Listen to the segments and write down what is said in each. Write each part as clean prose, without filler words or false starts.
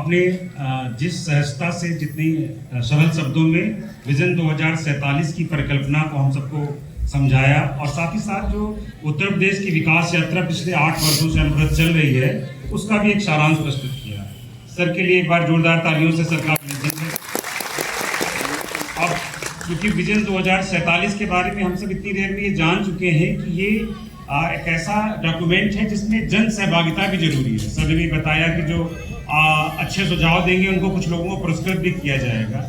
आपने जिस सहजता से जितनी सरल शब्दों में विजन 2047 की परिकल्पना को हम सबको समझाया और साथ ही साथ जो उत्तर प्रदेश की विकास यात्रा पिछले 8 वर्षों से अनवरत चल रही है उसका भी एक सारांश प्रस्तुत किया। सर के लिए एक बार जोरदार तालियों से सरकार अब क्योंकि विजन 2047 के बारे में हम सब इतनी देर में ये जान चुके हैं कि ये एक ऐसा डॉक्यूमेंट है जिसमें जन सहभागिता भी जरूरी है। सर ने भी बताया कि जो अच्छे सुझाव देंगे उनको कुछ लोगों को पुरस्कृत भी किया जाएगा।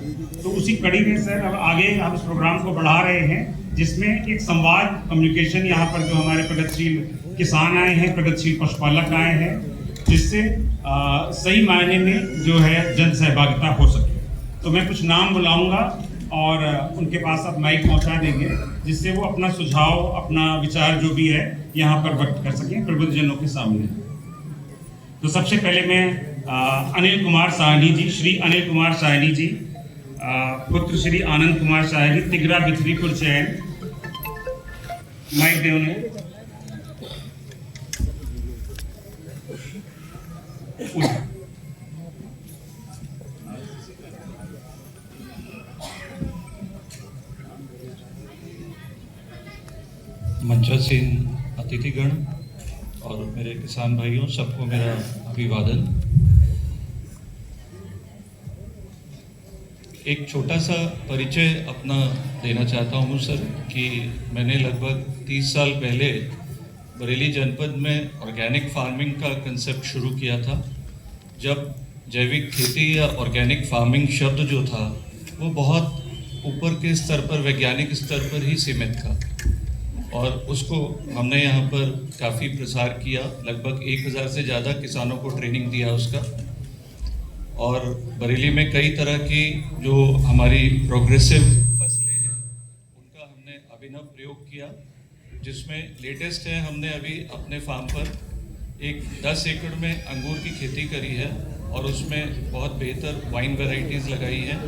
तो उसी कड़ी में सर अब आगे हम इस प्रोग्राम को बढ़ा रहे हैं जिसमें एक संवाद कम्युनिकेशन यहाँ पर जो हमारे प्रगतिशील किसान आए हैं, प्रगतिशील पशुपालक आए हैं, जिससे सही मायने में जो है जन सहभागिता हो सके। तो मैं कुछ नाम बुलाऊंगा और उनके पास आप माइक पहुंचा देंगे जिससे वो अपना सुझाव, अपना विचार जो भी है यहाँ पर व्यक्त कर सकें प्रबुद्धजनों के सामने। तो सबसे पहले मैं अनिल कुमार साहनी जी, श्री अनिल कुमार साहनी जी, पुत्र श्री आनंद कुमार साहनी, तिगरा बिथरीपुर चैन, माइक दे उन्हें। मंचासीन अतिथिगण और मेरे किसान भाइयों, सबको मेरा अभिवादन। एक छोटा सा परिचय अपना देना चाहता हूँ सर कि मैंने लगभग 30 साल पहले बरेली जनपद में ऑर्गेनिक फार्मिंग का कंसेप्ट शुरू किया था। जब जैविक खेती या ऑर्गेनिक फार्मिंग शब्द जो था वो बहुत ऊपर के स्तर पर, वैज्ञानिक स्तर पर ही सीमित था और उसको हमने यहाँ पर काफ़ी प्रसार किया। लगभग 1000 से ज़्यादा किसानों को ट्रेनिंग दिया उसका, और बरेली में कई तरह की जो हमारी प्रोग्रेसिव फसलें हैं उनका हमने अभिनव प्रयोग किया, जिसमें लेटेस्ट है हमने अभी अपने फार्म पर एक 10 एकड़ में अंगूर की खेती करी है और उसमें बहुत बेहतर वाइन वैरायटीज़ लगाई हैं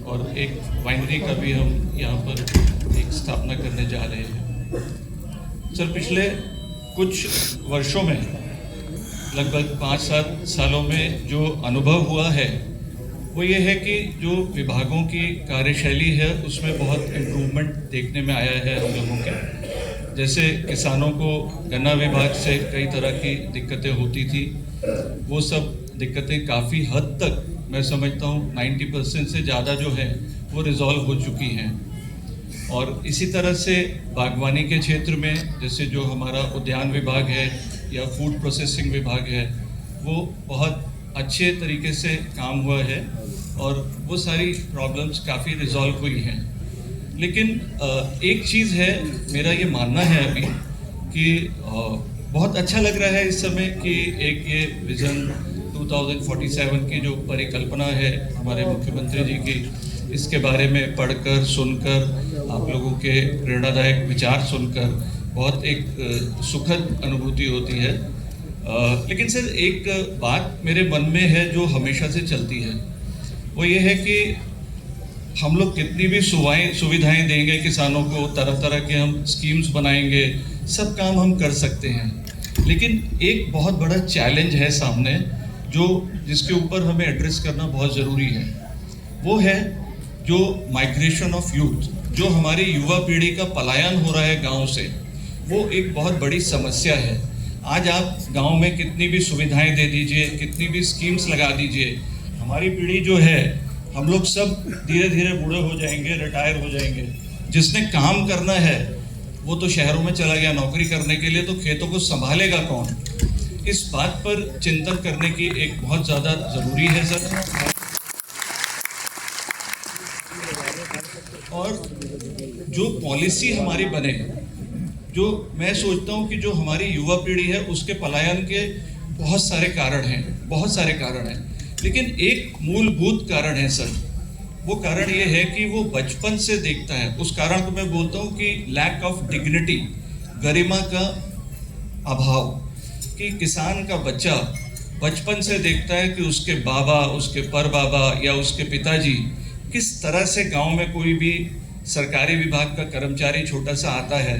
और एक वाइनरी का भी हम यहाँ पर एक स्थापना करने जा रहे हैं। सर पिछले कुछ वर्षों में, लगभग 5-7 सालों में जो अनुभव हुआ है वो ये है कि जो विभागों की कार्यशैली है उसमें बहुत इम्प्रूवमेंट देखने में आया है हम लोगों के। जैसे किसानों को गन्ना विभाग से कई तरह की दिक्कतें होती थी, वो सब दिक्कतें काफ़ी हद तक, मैं समझता हूँ 90% से ज़्यादा जो है वो रिजॉल्व हो चुकी हैं। और इसी तरह से बागवानी के क्षेत्र में जैसे जो हमारा उद्यान विभाग है या फूड प्रोसेसिंग विभाग है वो बहुत अच्छे तरीके से काम हुआ है और वो सारी प्रॉब्लम्स काफ़ी रिजॉल्व हुई हैं। लेकिन एक चीज़ है, मेरा ये मानना है अभी कि बहुत अच्छा लग रहा है इस समय कि एक ये विज़न 2047 की जो परिकल्पना है हमारे मुख्यमंत्री जी की, इसके बारे में पढ़कर, सुनकर, आप लोगों के प्रेरणादायक विचार सुनकर बहुत एक सुखद अनुभूति होती है। लेकिन सर एक बात मेरे मन में है जो हमेशा से चलती है, वो ये है कि हम लोग कितनी भी सुविधाएं देंगे किसानों को, तरह तरह के हम स्कीम्स बनाएंगे, सब काम हम कर सकते हैं, लेकिन एक बहुत बड़ा चैलेंज है सामने जिसके ऊपर हमें एड्रेस करना बहुत ज़रूरी है। वो है जो माइग्रेशन ऑफ यूथ, जो हमारी युवा पीढ़ी का पलायन हो रहा है गांव से, वो एक बहुत बड़ी समस्या है। आज आप गांव में कितनी भी सुविधाएं दे दीजिए, कितनी भी स्कीम्स लगा दीजिए, हमारी पीढ़ी जो है, हम लोग सब धीरे धीरे बूढ़े हो जाएंगे, रिटायर हो जाएंगे। जिसने काम करना है वो तो शहरों में चला गया नौकरी करने के लिए, तो खेतों को संभालेगा कौन? इस बात पर चिंतन करने की एक बहुत ज़्यादा ज़रूरी है सर। और जो पॉलिसी हमारी बने, जो मैं सोचता हूँ कि जो हमारी युवा पीढ़ी है उसके पलायन के बहुत सारे कारण हैं, लेकिन एक मूलभूत कारण है सर। वो कारण ये है कि वो बचपन से देखता है, उस कारण को मैं बोलता हूँ कि लैक ऑफ डिग्निटी, गरिमा का अभाव, कि किसान का बच्चा बचपन से देखता है कि उसके बाबा, उसके परबाबा या उसके पिताजी किस तरह से गांव में कोई भी सरकारी विभाग का कर्मचारी छोटा सा आता है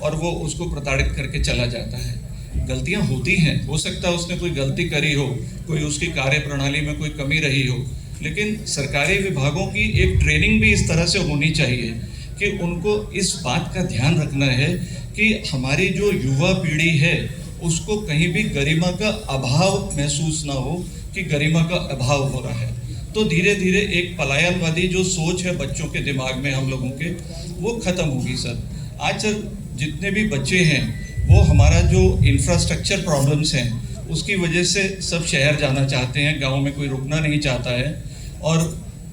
और वो उसको प्रताड़ित करके चला जाता है। गलतियां होती हैं, हो सकता है उसने कोई गलती करी हो, कोई उसकी कार्य प्रणाली में कोई कमी रही हो, लेकिन सरकारी विभागों की एक ट्रेनिंग भी इस तरह से होनी चाहिए कि उनको इस बात का ध्यान रखना है कि हमारी जो युवा पीढ़ी है उसको कहीं भी गरिमा का अभाव महसूस ना हो कि गरिमा का अभाव हो रहा है। तो धीरे धीरे एक पलायनवादी जो सोच है बच्चों के दिमाग में हम लोगों के, वो खत्म होगी सर। आज सर जितने भी बच्चे हैं वो हमारा जो इंफ्रास्ट्रक्चर प्रॉब्लम्स हैं उसकी वजह से सब शहर जाना चाहते हैं, गांव में कोई रुकना नहीं चाहता है। और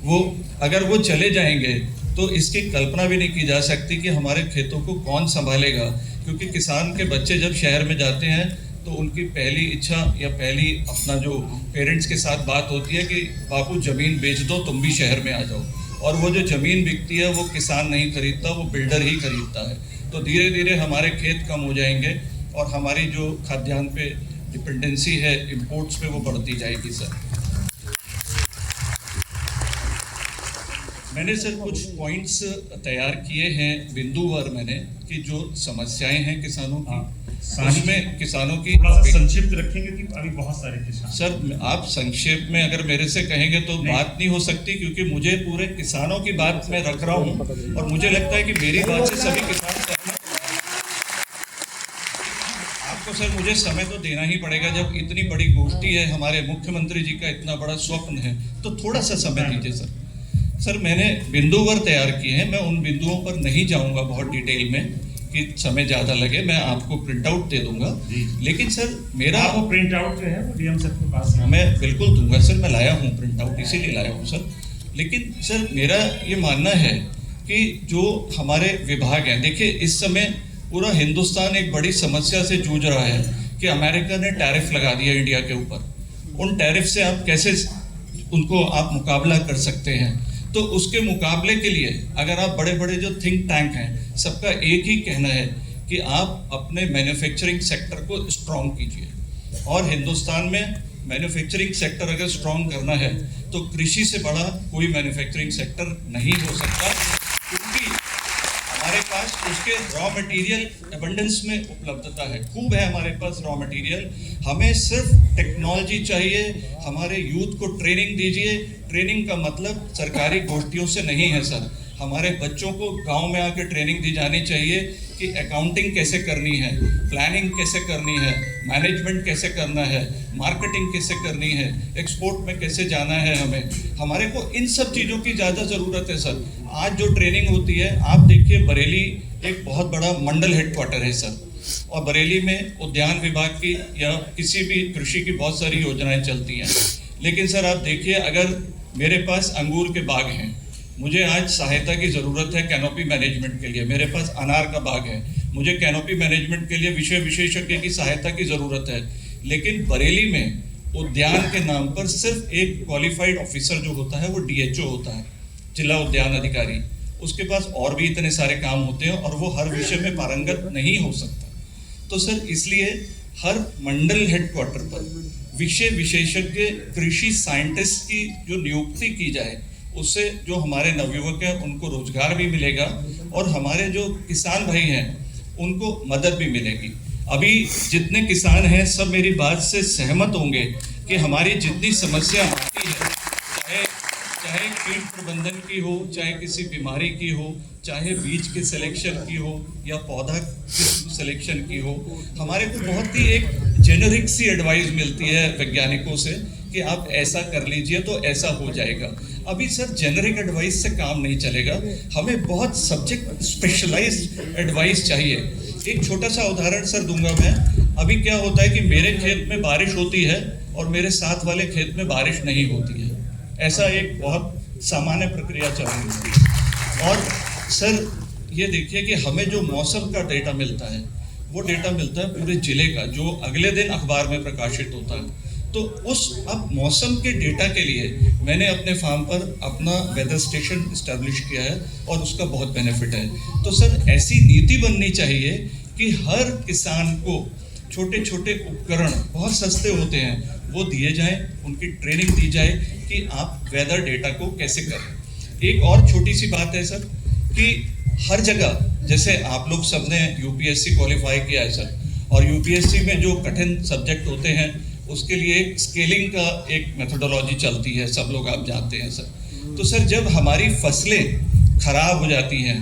वो अगर वो चले जाएंगे तो इसकी कल्पना भी नहीं की जा सकती कि हमारे खेतों को कौन संभालेगा, क्योंकि किसान के बच्चे जब शहर में जाते हैं तो उनकी पहली इच्छा या पहली अपना जो पेरेंट्स के साथ बात होती है कि बापू ज़मीन बेच दो, तुम भी शहर में आ जाओ। और वो जो ज़मीन बिकती है वो किसान नहीं खरीदता, वो बिल्डर ही खरीदता है। तो धीरे धीरे हमारे खेत कम हो जाएंगे और हमारी जो खाद्यान्न पे डिपेंडेंसी है इंपोर्ट्स पे वो बढ़ती जाएगी सर। मैंने सर कुछ पॉइंट्स तैयार किए हैं बिंदुवार मैंने कि जो समस्याएं हैं किसानों की, उसमें किसानों की थोड़ा सा संक्षिप्त रखेंगे कि अभी बहुत सारे किसान। सर आप संक्षेप में अगर मेरे से कहेंगे तो बात नहीं हो सकती, क्योंकि मुझे पूरे किसानों की बात मैं रख रहा हूँ और मुझे लगता है कि मेरी बात से सभी किसान सहमत। आपको सर मुझे समय तो देना ही पड़ेगा, जब इतनी बड़ी गोष्ठी है, हमारे मुख्यमंत्री जी का इतना बड़ा स्वप्न है, तो थोड़ा सा समय दीजिए सर। सर मैंने बिंदुवार तैयार किए हैं, मैं उन बिंदुओं पर नहीं जाऊंगा बहुत डिटेल में कि समय ज़्यादा लगे, मैं आपको प्रिंट आउट दे दूंगा। लेकिन सर मेरा वो प्रिंट आउट जो है वो डीएम सर के पास है, मैं बिल्कुल दूंगा सर, मैं लाया हूँ प्रिंट आउट, इसीलिए लाया हूँ सर। लेकिन सर मेरा ये मानना है कि जो हमारे विभाग हैं, देखिए इस समय पूरा हिंदुस्तान एक बड़ी समस्या से जूझ रहा है कि अमेरिका ने टैरिफ लगा दिया इंडिया के ऊपर। उन टैरिफ से आप कैसे उनको आप मुकाबला कर सकते हैं? तो उसके मुकाबले के लिए अगर आप बड़े बड़े जो थिंक टैंक हैं, सबका एक ही कहना है कि आप अपने मैन्युफैक्चरिंग सेक्टर को स्ट्रॉन्ग कीजिए। और हिंदुस्तान में मैन्युफैक्चरिंग सेक्टर अगर स्ट्रॉन्ग करना है तो कृषि से बड़ा कोई मैन्युफैक्चरिंग सेक्टर नहीं हो सकता, क्योंकि हमारे पास उसके रॉ मटेरियल एबंडेंस में उपलब्धता है, खूब है हमारे पास रॉ मटेरियल। हमें सिर्फ टेक्नोलॉजी चाहिए, हमारे यूथ को ट्रेनिंग दीजिए। ट्रेनिंग का मतलब सरकारी गोष्ठियों से नहीं है सर, हमारे बच्चों को गांव में आकर ट्रेनिंग दी जानी चाहिए कि अकाउंटिंग कैसे करनी है, प्लानिंग कैसे करनी है, मैनेजमेंट कैसे करना है, मार्केटिंग कैसे करनी है, एक्सपोर्ट में कैसे जाना है। हमारे को इन सब चीज़ों की ज़्यादा ज़रूरत है सर। आज जो ट्रेनिंग होती है, आप देखिए बरेली एक बहुत बड़ा मंडल हेडक्वार्टर है सर, और बरेली में उद्यान विभाग की या किसी भी कृषि की बहुत सारी योजनाएं चलती हैं। लेकिन सर आप देखिए, अगर मेरे पास अंगूर के बाग हैं, मुझे आज सहायता की ज़रूरत है कैनोपी मैनेजमेंट के लिए। मेरे पास अनार का बाग है, मुझे कैनोपी मैनेजमेंट के लिए विषय विशेषज्ञ की सहायता की ज़रूरत है। लेकिन बरेली में उद्यान के नाम पर सिर्फ एक क्वालिफाइड ऑफिसर जो होता है वो DHO होता है, जिला उद्यान अधिकारी। उसके पास और भी इतने सारे काम होते हैं और वो हर विषय में पारंगत नहीं हो सकता। तो सर इसलिए हर मंडल हेडक्वार्टर पर विषय विशेषज्ञ कृषि साइंटिस्ट की जो नियुक्ति की जाए, उससे जो हमारे नवयुवक हैं उनको रोजगार भी मिलेगा और हमारे जो किसान भाई हैं उनको मदद भी मिलेगी। अभी जितने किसान हैं सब मेरी बात से सहमत होंगे कि हमारी जितनी समस्या आती है, चाहे कीट प्रबंधन की हो, चाहे किसी बीमारी की हो, चाहे बीज के सिलेक्शन की हो या पौधा सिलेक्शन की हो, हमारे को बहुत ही एक जेनरिक सी एडवाइस मिलती है वैज्ञानिकों से कि आप ऐसा कर लीजिए तो ऐसा हो जाएगा। अभी सर जेनरिक एडवाइस से काम नहीं चलेगा, हमें बहुत सब्जेक्ट स्पेशलाइज्ड एडवाइस चाहिए। एक छोटा सा उदाहरण सर दूंगा मैं। अभी क्या होता है कि मेरे खेत में बारिश होती है और मेरे साथ वाले खेत में बारिश नहीं होती है, ऐसा एक बहुत सामान्य प्रक्रिया चल रही है। और सर ये देखिए कि हमें जो मौसम का डेटा मिलता है वो डेटा मिलता है पूरे जिले का, जो अगले दिन अखबार में प्रकाशित होता है। तो उस अब मौसम के डेटा के लिए मैंने अपने फार्म पर अपना वेदर स्टेशन इस्टेब्लिश किया है और उसका बहुत बेनिफिट है। तो सर ऐसी नीति बननी चाहिए कि हर किसान को छोटे छोटे उपकरण बहुत सस्ते होते हैं वो दिए जाएं, उनकी ट्रेनिंग दी जाए कि आप वेदर डेटा को कैसे करें। एक और छोटी सी बात है सर कि हर जगह, जैसे आप लोग सबने UPSC क्वालिफाई किया है सर, और यूपीएससी में जो कठिन सब्जेक्ट होते हैं उसके लिए एक स्केलिंग का एक मेथोडोलॉजी चलती है, सब लोग आप जानते हैं सर। तो सर जब हमारी फसलें खराब हो जाती हैं,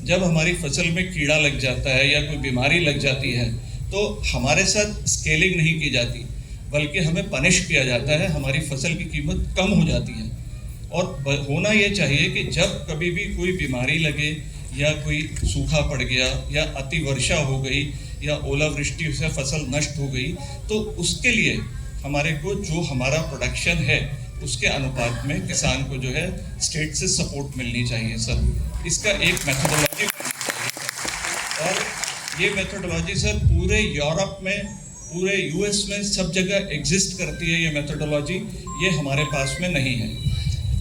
जब हमारी फसल में कीड़ा लग जाता है या कोई बीमारी लग जाती है, तो हमारे साथ स्केलिंग नहीं की जाती बल्कि हमें पनिश किया जाता है, हमारी फसल की कीमत कम हो जाती है। और होना ये चाहिए कि जब कभी भी कोई बीमारी लगे या कोई सूखा पड़ गया या अति वर्षा हो गई या ओलावृष्टि से फसल नष्ट हो गई, तो उसके लिए हमारे को जो हमारा प्रोडक्शन है उसके अनुपात में किसान को जो है स्टेट से सपोर्ट मिलनी चाहिए सर। इसका एक मेथोडोलॉजी और ये मेथोडोलॉजी सर पूरे यूरोप में, पूरे यूएस में सब जगह एग्जिस्ट करती है ये मेथोडोलॉजी, ये हमारे पास में नहीं है।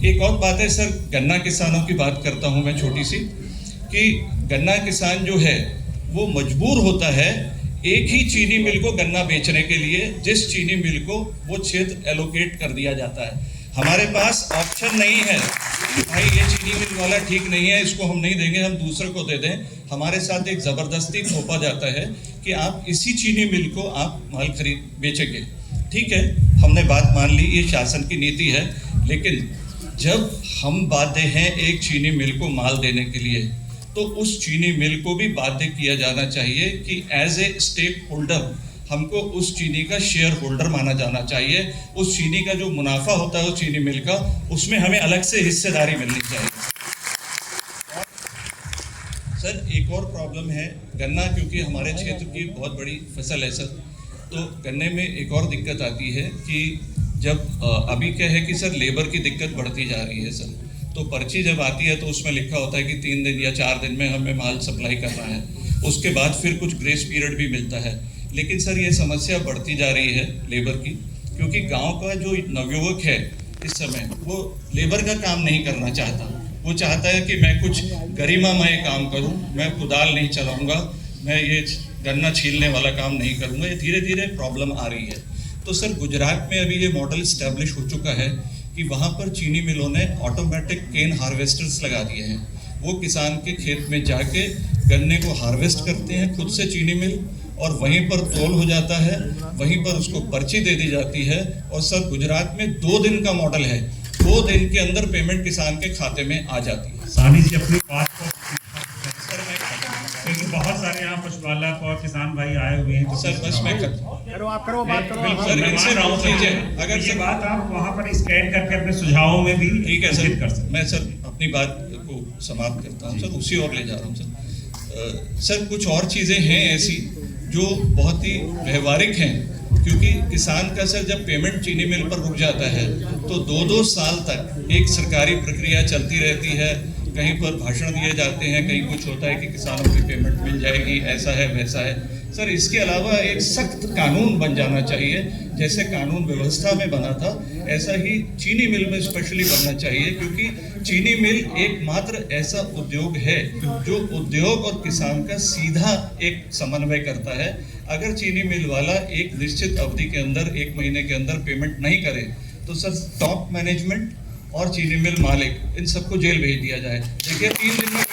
एक और बात है सर, गन्ना किसानों की बात करता हूँ मैं छोटी सी, कि गन्ना किसान जो है वो मजबूर होता है एक ही चीनी मिल को गन्ना बेचने के लिए, जिस चीनी मिल को वो क्षेत्र एलोकेट कर दिया जाता है। हमारे पास ऑप्शन नहीं है भाई ये चीनी मिल वाला ठीक नहीं है, इसको हम नहीं देंगे, हम दूसरे को दे दें। हमारे साथ एक ज़बरदस्ती थोपा जाता है कि आप इसी चीनी मिल को आप माल खरीद बेचेंगे। ठीक है, हमने बात मान ली, ये शासन की नीति है, लेकिन जब हम बाध्य हैं एक चीनी मिल को माल देने के लिए, तो उस चीनी मिल को भी बाध्य किया जाना चाहिए कि एज ए स्टेक होल्डर हमको उस चीनी का शेयर होल्डर माना जाना चाहिए। उस चीनी का जो मुनाफा होता है उस चीनी मिल का, उसमें हमें अलग से हिस्सेदारी मिलनी चाहिए। सर एक और प्रॉब्लम है, गन्ना क्योंकि हमारे क्षेत्र की बहुत बड़ी फसल है सर, तो गन्ने में एक और दिक्कत आती है कि जब अभी क्या है कि सर लेबर की दिक्कत बढ़ती जा रही है सर, तो पर्ची जब आती है तो उसमें लिखा होता है कि 3 दिन या 4 दिन में हमें माल सप्लाई करना है, उसके बाद फिर कुछ ग्रेस पीरियड भी मिलता है। लेकिन सर ये समस्या बढ़ती जा रही है लेबर की, क्योंकि गांव का जो नवयुवक है इस समय वो लेबर का काम नहीं करना चाहता, वो चाहता है कि मैं कुछ गरिमामय काम करूं, मैं कुदाल नहीं चलाऊंगा, मैं ये गन्ना छीलने वाला काम नहीं करूंगा। ये धीरे धीरे प्रॉब्लम आ रही है। तो सर गुजरात में अभी ये मॉडल इस्टेब्लिश हो चुका है कि वहाँ पर चीनी मिलों ने ऑटोमेटिक केन हार्वेस्टर्स लगा दिए हैं। वो किसान के खेत में जाके गन्ने को हार्वेस्ट करते हैं खुद से चीनी मिल, और वहीं पर तौल हो जाता है, वहीं पर उसको पर्ची दे दी जाती है। और सर गुजरात में 2 दिन का मॉडल है, 2 दिन के अंदर पेमेंट किसान के खाते में आ जाती है। सानी जी अपनी बात को क्योंकि बहुत सारे यहाँ पशुपालक और किसान भाई आए हुए हैं, तो सर बस मैं करो, आप करो, बात करो। सर इनसे पूछ लीजिए, अगर ये सर बात आप वहाँ पर स्कैन करके अपने सुझावों में भी ठीक है सर सर, कर सकते। मैं सर अपनी बात को समाप्त करता हूँ सर, उसी ओर ले जा रहा हूँ सर। सर कुछ और चीज़ें हैं ऐसी जो बहुत ही व्यवहारिक हैं, क्योंकि किसान का सर जब पेमेंट चीनी मिल पर रुक जाता है तो 2-2 साल तक एक सरकारी प्रक्रिया चलती रहती है, कहीं पर भाषण दिए जाते हैं, कहीं कुछ होता है कि किसानों की पेमेंट मिल जाएगी, ऐसा है वैसा है। सर इसके अलावा एक सख्त कानून बन जाना चाहिए, जैसे कानून व्यवस्था में बना था ऐसा ही चीनी मिल में स्पेशली बनना चाहिए, क्योंकि चीनी मिल एकमात्र ऐसा उद्योग है जो उद्योग और किसान का सीधा एक समन्वय करता है। अगर चीनी मिल वाला एक निश्चित अवधि के अंदर, 1 महीने के अंदर पेमेंट नहीं करे, तो सर टॉप मैनेजमेंट और चीनी मिल मालिक इन सबको जेल भेज दिया जाए। देखिए 3 दिन में